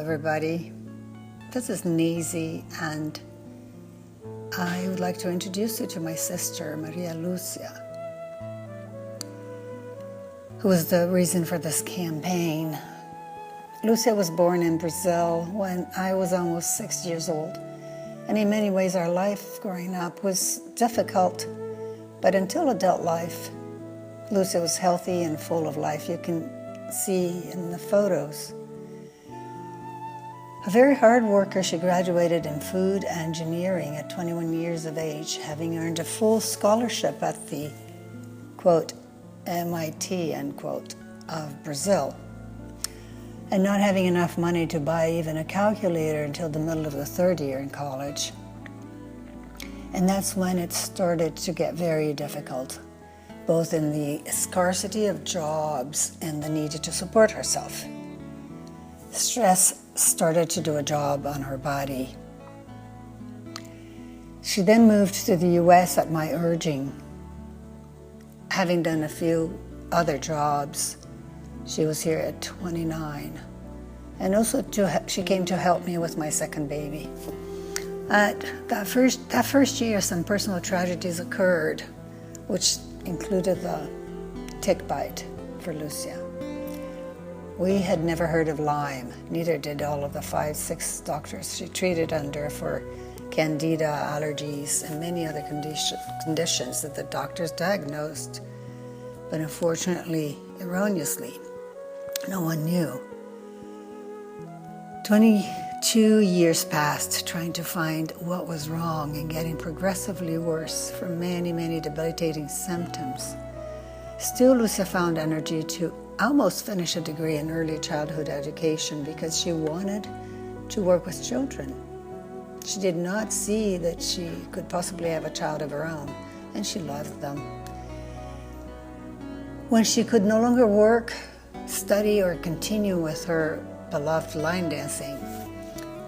everybody. This is Nazy, and I would like to introduce you to my sister, Maria Lucia, who is the reason for this campaign. Lucia was born in Brazil when I was almost 6 years old, and in many ways our life growing up was difficult, but until adult life, Lucia was healthy and full of life. You can see in the photos. A very hard worker, she graduated in food engineering at 21 years of age, having earned a full scholarship at the, quote, MIT, end quote, of Brazil, and not having enough money to buy even a calculator until the middle of the third year in college. And that's when it started to get very difficult, both in the scarcity of jobs and the need to support herself. Stress started to do a job on her body. She then moved to the US at my urging. Having done a few other jobs, she was here at 29. And also she came to help me with my second baby. That first year, some personal tragedies occurred, which included the tick bite for Lucia. We had never heard of Lyme, neither did all of the 5-6 doctors she treated under for candida, allergies, and many other conditions that the doctors diagnosed, but unfortunately, erroneously, no one knew. 22 years passed trying to find what was wrong and getting progressively worse from many, many debilitating symptoms. Still, Lucia found energy to almost finish a degree in early childhood education because she wanted to work with children. She did not see that she could possibly have a child of her own, and she loved them. When she could no longer work, study, or continue with her beloved line dancing,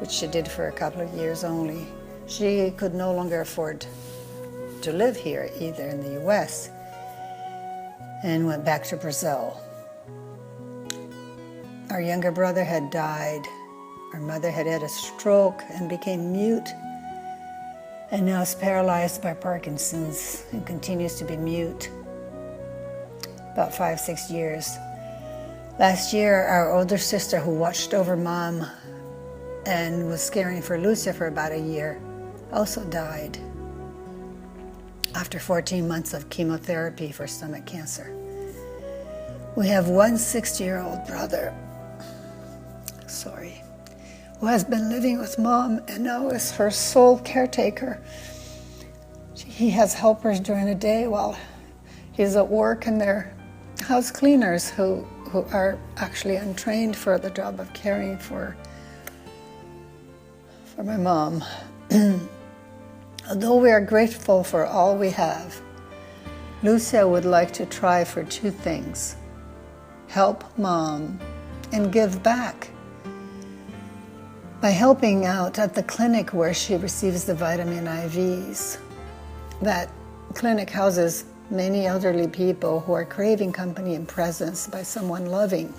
which she did for a couple of years only, she could no longer afford to live here, either in the US, and went back to Brazil. Our younger brother had died. Our mother had had a stroke and became mute, and now is paralyzed by Parkinson's and continues to be mute. About 5-6 years. Last year, our older sister, who watched over Mom and was caring for Lucia for about a year, also died after 14 months of chemotherapy for stomach cancer. We have one 60-year-old brother, who has been living with Mom and now is her sole caretaker. He has helpers during the day while he's at work, and they're house cleaners who are actually untrained for the job of caring for my mom. Although we are grateful for all we have, Lucia would like to try for 2 things: help Mom and give back. By helping out at the clinic where she receives the vitamin IVs. That clinic houses many elderly people who are craving company and presence by someone loving.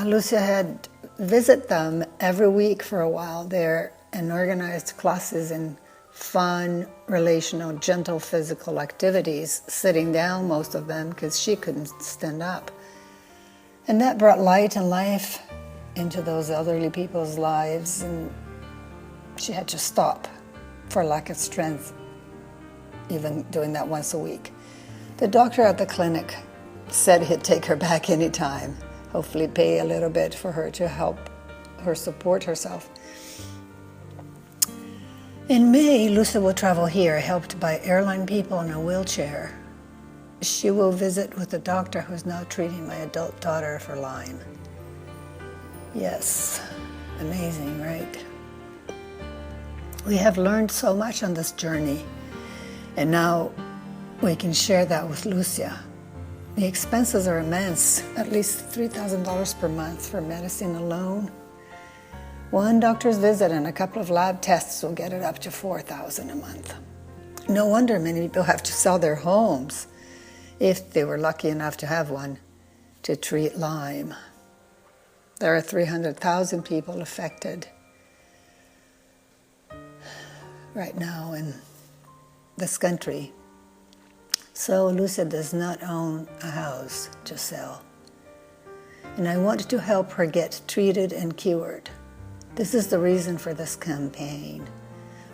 Lucia had visit them every week for a while there and organized classes in fun, relational, gentle physical activities, sitting down most of them because she couldn't stand up. And that brought light and life into those elderly people's lives, and she had to stop for lack of strength, even doing that once a week. The doctor at the clinic said he'd take her back anytime, hopefully pay a little bit for her to help her support herself. In May, Lucia will travel here, helped by airline people in a wheelchair. She will visit with the doctor who's now treating my adult daughter for Lyme. Yes, amazing, right? We have learned so much on this journey, and now we can share that with Lucia. The expenses are immense, at least $3,000 per month for medicine alone. One doctor's visit and a couple of lab tests will get it up to $4,000 a month. No wonder many people have to sell their homes, if they were lucky enough to have one, to treat Lyme. There are 300,000 people affected right now in this country. So Lucia does not own a house to sell. And I want to help her get treated and cured. This is the reason for this campaign.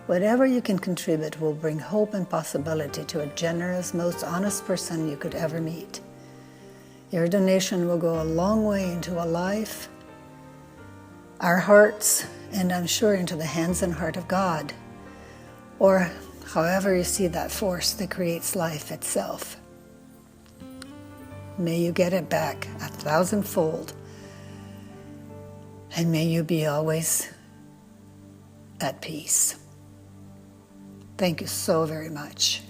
Whatever you can contribute will bring hope and possibility to a generous, most honest person you could ever meet. Your donation will go a long way into a life, our hearts, and I'm sure into the hands and heart of God, or however you see that force that creates life itself. May you get it back 1,000-fold, and may you be always at peace. Thank you so very much.